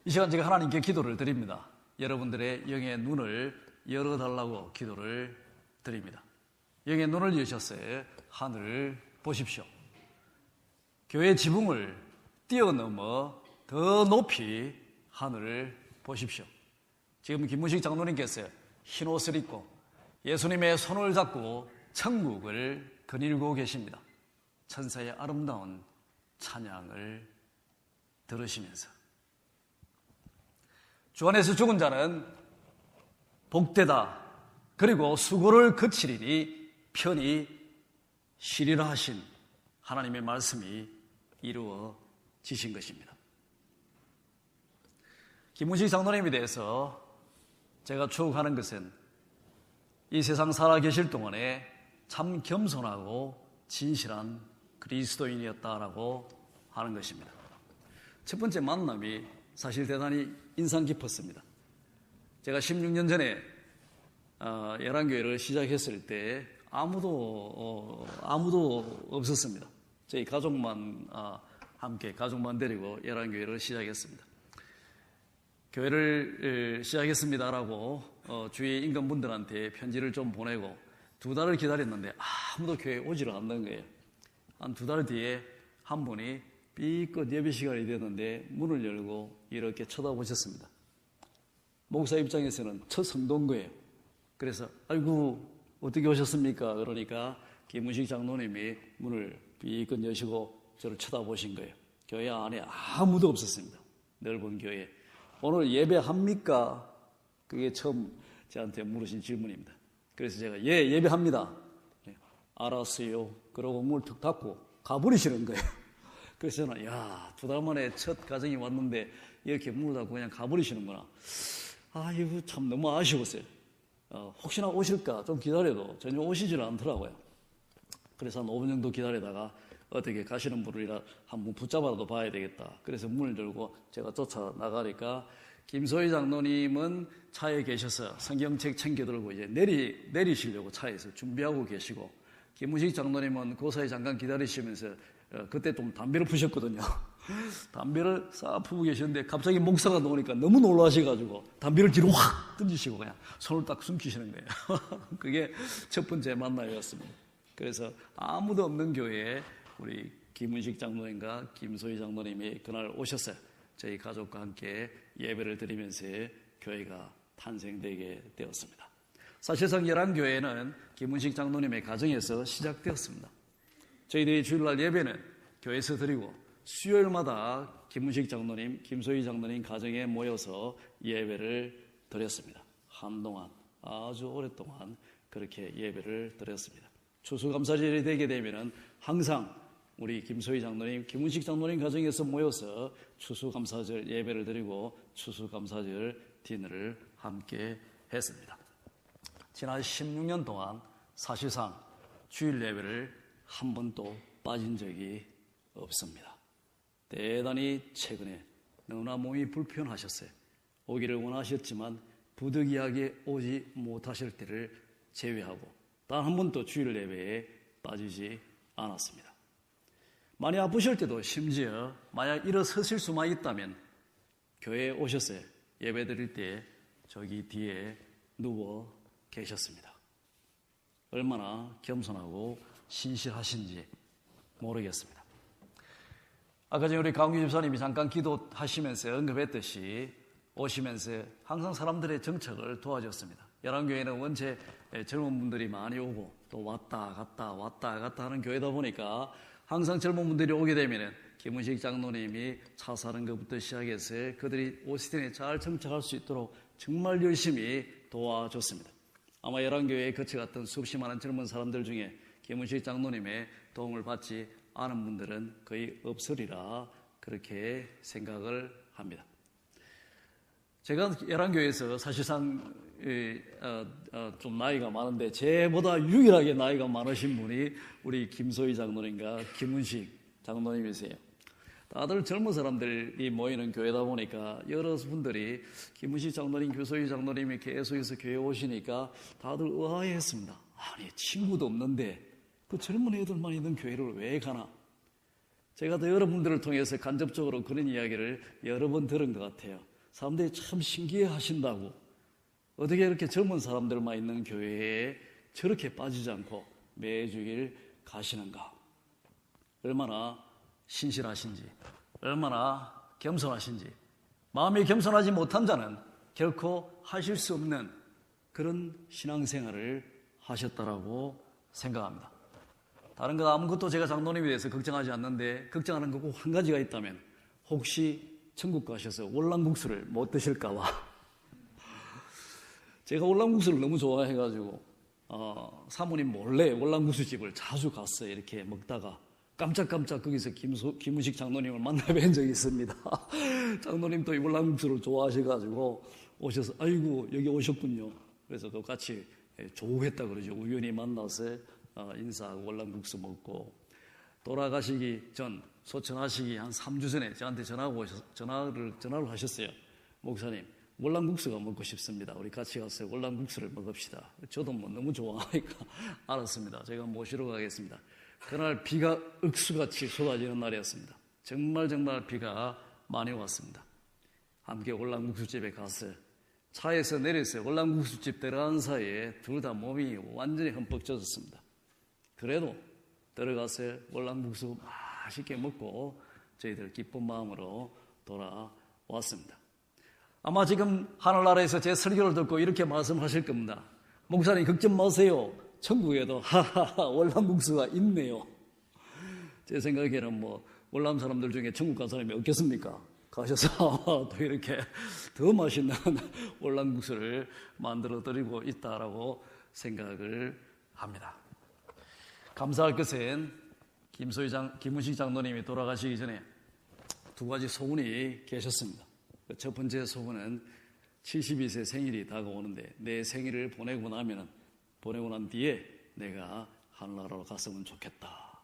이 시간 제가 하나님께 기도를 드립니다. 여러분들의 영의 눈을 열어달라고 기도를 드립니다. 영의 눈을 여셨어요. 하늘을 보십시오. 교회 지붕을 뛰어넘어 더 높이 하늘을 보십시오. 지금 김문식 장로님께서 흰 옷을 입고 예수님의 손을 잡고 천국을 거닐고 계십니다. 천사의 아름다운 찬양을 들으시면서 주 안에서 죽은 자는 복되다. 그리고 수고를 그치리니 편히 쉬리라 하신 하나님의 말씀이 이루어지신 것입니다. 김문식 장로님에 대해서 제가 추억하는 것은 이 세상 살아계실 동안에 참 겸손하고 진실한 그리스도인이었다라고 하는 것입니다. 첫 번째 만남이 사실 대단히 인상 깊었습니다. 제가 16년 전에 예란교회를 시작했을 때 아무도 없었습니다. 저희 가족만 함께 가족만 데리고 예란교회를 시작했습니다. 교회를 시작했습니다라고 주위 인간분들한테 편지를 좀 보내고 2달을 기다렸는데 아무도 교회에 오지를 않는 거예요. 한 2달 뒤에 한 분이 삐끗 예배 시간이 됐는데 문을 열고 이렇게 쳐다보셨습니다. 목사 입장에서는 첫 성도인 거예요. 그래서 아이고 어떻게 오셨습니까? 그러니까 김문식 장로님이 문을 삐끗 여시고 저를 쳐다보신 거예요. 교회 안에 아무도 없었습니다. 넓은 교회. 오늘 예배합니까? 그게 처음 저한테 물으신 질문입니다. 그래서 제가 예, 예배합니다. 알았어요. 그러고 문을 툭 닫고 가버리시는 거예요. 그래서 저는 2달 만에 첫 가정이 왔는데 이렇게 문을 닫고 그냥 가버리시는구나. 이거 참 너무 아쉬웠어요. 혹시나 오실까 좀 기다려도 전혀 오시질 않더라고요. 그래서 한 5분 정도 기다리다가 어떻게 가시는 분이라 한번 붙잡아도 봐야 되겠다. 그래서 문을 열고 제가 쫓아나가니까 김소희 장로님은 차에 계셔서 성경책 챙겨들고 이제 내리시려고 차에서 준비하고 계시고, 김문식 장로님은 그 사이 잠깐 기다리시면서 그때 좀 담배를 피셨거든요. 담배를 싹 피우고 계셨는데 갑자기 목사가 나오니까 너무 놀라셔가지고 담배를 뒤로 확 던지시고 그냥 손을 딱 숨기시는 거예요. 그게 첫 번째 만남이었습니다. 그래서 아무도 없는 교회에 우리 김문식 장로님과 김소희 장로님이 그날 오셨어요. 저희 가족과 함께 예배를 드리면서 교회가 탄생되게 되었습니다. 사실상 예란교회는 김문식 장로님의 가정에서 시작되었습니다. 저희들이 주일날 예배는 교회에서 드리고 수요일마다 김문식 장로님, 김소희 장로님 가정에 모여서 예배를 드렸습니다. 한동안 아주 오랫동안 그렇게 예배를 드렸습니다. 추수감사절이 되게 되면은 항상 우리 김소희 장로님, 김문식 장로님 가정에서 모여서 추수감사절 예배를 드리고 추수감사절 디너를 함께 했습니다. 지난 16년 동안 사실상 주일 예배를 한 번도 빠진 적이 없습니다. 대단히 최근에 너무나 몸이 불편하셨어요. 오기를 원하셨지만 부득이하게 오지 못하실 때를 제외하고 단 한 번도 주일 예배에 빠지지 않았습니다. 많이 아프실 때도 심지어 만약 일어서실 수만 있다면 교회에 오셨어요. 예배 드릴 때 저기 뒤에 누워 계셨습니다. 얼마나 겸손하고 신실하신지 모르겠습니다. 아까 전에 우리 강규 집사님이 잠깐 기도하시면서 언급했듯이 오시면서 항상 사람들의 정착을 도와줬습니다. 예란교회는 원체 젊은 분들이 많이 오고 또 왔다 갔다 하는 교회다 보니까 항상 젊은 분들이 오게 되면 김문식 장로님이 차 사는 것부터 시작해서 그들이 오시든에 잘 정착할 수 있도록 정말 열심히 도와줬습니다. 아마 예란교회에 거쳐갔던 수없이 많은 젊은 사람들 중에 김문식 장로님의 도움을 받지 않은 분들은 거의 없으리라 그렇게 생각을 합니다. 제가 예란교회에서 사실상 좀 나이가 많은데 제보다 유일하게 나이가 많으신 분이 우리 김소희 장로님과 김문식 장로님이세요. 다들 젊은 사람들이 모이는 교회다 보니까 여러 분들이 김문식 장로님, 김소희 장로님이 계속해서 교회에 오시니까 다들 의아해했습니다. 아니 친구도 없는데 그 젊은 애들만 있는 교회를 왜 가나? 제가 또 여러분들을 통해서 간접적으로 그런 이야기를 여러 번 들은 것 같아요. 사람들이 참 신기해 하신다고. 어떻게 이렇게 젊은 사람들만 있는 교회에 저렇게 빠지지 않고 매주일 가시는가. 얼마나 신실하신지, 얼마나 겸손하신지. 마음이 겸손하지 못한 자는 결코 하실 수 없는 그런 신앙생활을 하셨다라고 생각합니다. 다른 것 아무것도 제가 장로님에 대해서 걱정하지 않는데 걱정하는 거 꼭 한 가지가 있다면 혹시 천국 가셔서 월남국수를 못 드실까 봐. 제가 월남국수를 너무 좋아해가지고 사모님 몰래 월남국수집을 자주 갔어요. 이렇게 먹다가 깜짝깜짝 거기서 김우식 장로님을 만나뵌 적이 있습니다. 장로님 또 월남국수를 좋아하셔가지고 오셔서 아이고 여기 오셨군요. 그래서 또 같이 조우했다 그러죠. 우연히 만나서 인사하고 월남국수 먹고 돌아가시기 전 소천하시기 한 3주 전에 저한테 전화를 하셨어요. 목사님 월남국수가 먹고 싶습니다. 우리 같이 가서 월남국수를 먹읍시다. 저도 뭐 너무 좋아하니까 알았습니다. 제가 모시러 가겠습니다. 그날 비가 억수같이 쏟아지는 날이었습니다. 정말 비가 많이 왔습니다. 함께 월남국수집에 가서 차에서 내려서 월남국수집 들어간 사이에 둘 다 몸이 완전히 흠뻑 젖었습니다. 그래도 들어가서 월남국수 맛있게 먹고 저희들 기쁜 마음으로 돌아왔습니다. 아마 지금 하늘나라에서 제 설교를 듣고 이렇게 말씀하실 겁니다. 목사님 걱정 마세요. 천국에도 하하하 월남국수가 있네요. 제 생각에는 뭐 월남 사람들 중에 천국 간 사람이 없겠습니까? 가셔서 또 이렇게 더 맛있는 월남국수를 만들어 드리고 있다라고 생각을 합니다. 감사할 것은 김우식 장로님이 돌아가시기 전에 두 가지 소원이 계셨습니다. 첫 번째 소원은 72세 생일이 다가오는데 내 생일을 보내고 난 뒤에 내가 하늘나라로 갔으면 좋겠다.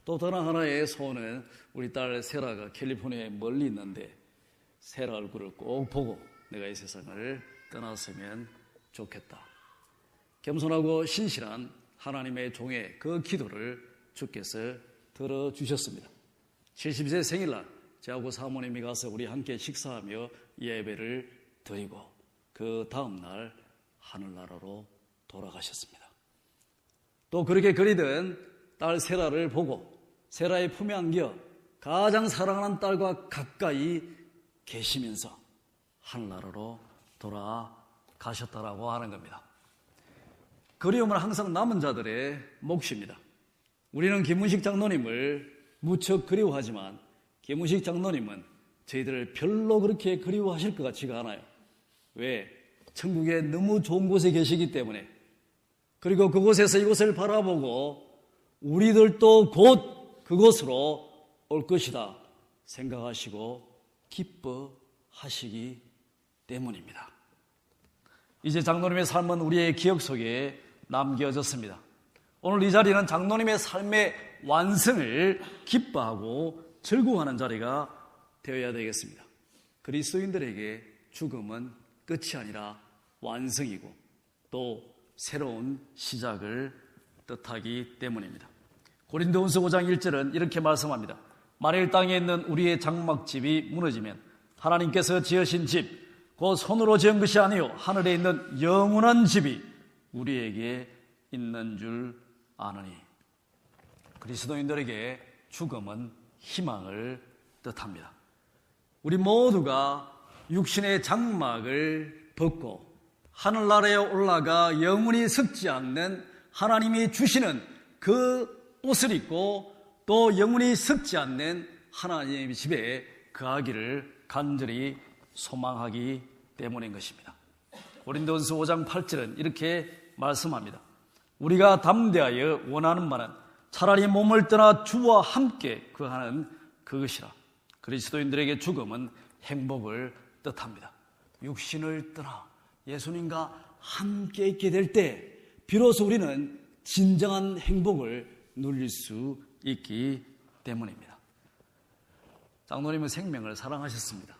또 다른 하나의 소원은 우리 딸 세라가 캘리포니아에 멀리 있는데 세라 얼굴을 꼭 보고 내가 이 세상을 떠났으면 좋겠다. 겸손하고 신실한 하나님의 종의 그 기도를 주께서 들어주셨습니다. 70세 생일날 저하고 사모님이 가서 우리 함께 식사하며 예배를 드리고 그 다음날 하늘나라로 돌아가셨습니다. 또 그렇게 그리던 딸 세라를 보고 세라의 품에 안겨 가장 사랑하는 딸과 가까이 계시면서 하늘나라로 돌아가셨다라고 하는 겁니다. 그리움은 항상 남은 자들의 몫입니다. 우리는 김문식 장로님을 무척 그리워하지만 김문식 장로님은 저희들을 별로 그렇게 그리워하실 것 같지가 않아요. 왜? 천국에 너무 좋은 곳에 계시기 때문에. 그리고 그곳에서 이곳을 바라보고 우리들도 곧 그곳으로 올 것이다 생각하시고 기뻐하시기 때문입니다. 이제 장로님의 삶은 우리의 기억 속에 남겨졌습니다. 오늘 이 자리는 장로님의 삶의 완성을 기뻐하고 즐거워하는 자리가 되어야 되겠습니다. 그리스도인들에게 죽음은 끝이 아니라 완성이고 또 새로운 시작을 뜻하기 때문입니다. 고린도후서 5장 1절은 이렇게 말씀합니다. 만일 땅에 있는 우리의 장막집이 무너지면 하나님께서 지으신 집, 그 손으로 지은 것이 아니요 하늘에 있는 영원한 집이 우리에게 있는 줄 아느니. 그리스도인들에게 죽음은 희망을 뜻합니다. 우리 모두가 육신의 장막을 벗고 하늘나라에 올라가 영원히 썩지 않는 하나님이 주시는 그 옷을 입고 또 영원히 썩지 않는 하나님의 집에 거하기를 간절히 소망하기 때문인 것입니다. 고린도전서 5장 8절은 이렇게 말씀합니다. 우리가 담대하여 원하는 바는 차라리 몸을 떠나 주와 함께 거하는 그것이라. 그리스도인들에게 죽음은 행복을 뜻합니다. 육신을 떠나 예수님과 함께 있게 될 때 비로소 우리는 진정한 행복을 누릴 수 있기 때문입니다. 장로님은 생명을 사랑하셨습니다.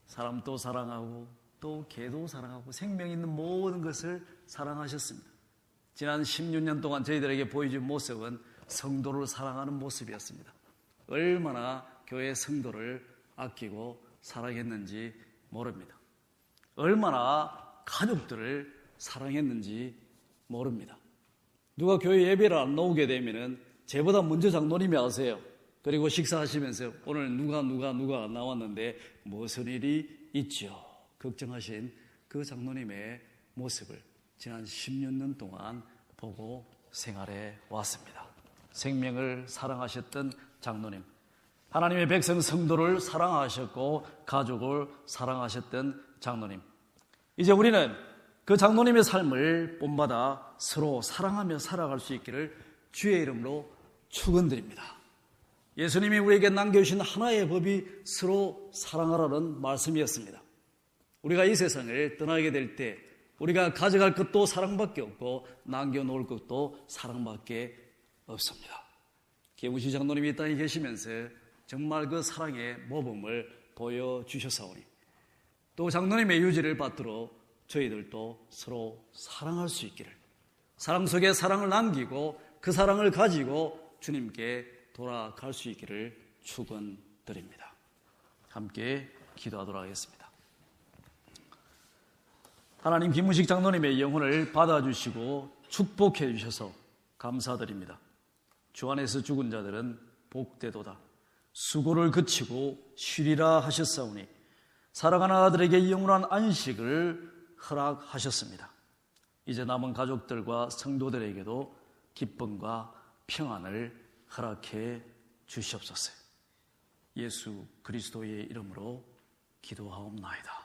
사람도 사랑하고 또 개도 사랑하고 생명 있는 모든 것을 사랑하셨습니다. 지난 16년 동안 저희들에게 보여준 모습은 성도를 사랑하는 모습이었습니다. 얼마나 교회 성도를 아끼고 사랑했는지 모릅니다. 얼마나 가족들을 사랑했는지 모릅니다. 누가 교회 예배를 안 나오게 되면은 제보다 먼저 장로님이 아세요. 그리고 식사하시면서 오늘 누가 나왔는데 무슨 일이 있죠? 걱정하신 그 장로님의 모습을 지난 16년 동안 보고 생활해 왔습니다. 생명을 사랑하셨던 장로님, 하나님의 백성 성도를 사랑하셨고 가족을 사랑하셨던 장로님, 이제 우리는 그 장로님의 삶을 본받아 서로 사랑하며 살아갈 수 있기를 주의 이름으로 축원드립니다. 예수님이 우리에게 남겨주신 하나의 법이 서로 사랑하라는 말씀이었습니다. 우리가 이 세상을 떠나게 될 때 우리가 가져갈 것도 사랑밖에 없고 남겨놓을 것도 사랑밖에 없습니다. 김우시 장로님이 이 땅에 계시면서 정말 그 사랑의 모범을 보여주셨사오니 또 장로님의 유지를 받들어 저희들도 서로 사랑할 수 있기를, 사랑 속에 사랑을 남기고 그 사랑을 가지고 주님께 돌아갈 수 있기를 축원드립니다. 함께 기도하도록 하겠습니다. 하나님, 김우식 장로님의 영혼을 받아주시고 축복해 주셔서 감사드립니다. 주 안에서 죽은 자들은 복되도다. 수고를 그치고 쉬리라 하셨사오니 사랑하는 아들에게 영원한 안식을 허락하셨습니다. 이제 남은 가족들과 성도들에게도 기쁨과 평안을 허락해 주시옵소서. 예수 그리스도의 이름으로 기도하옵나이다.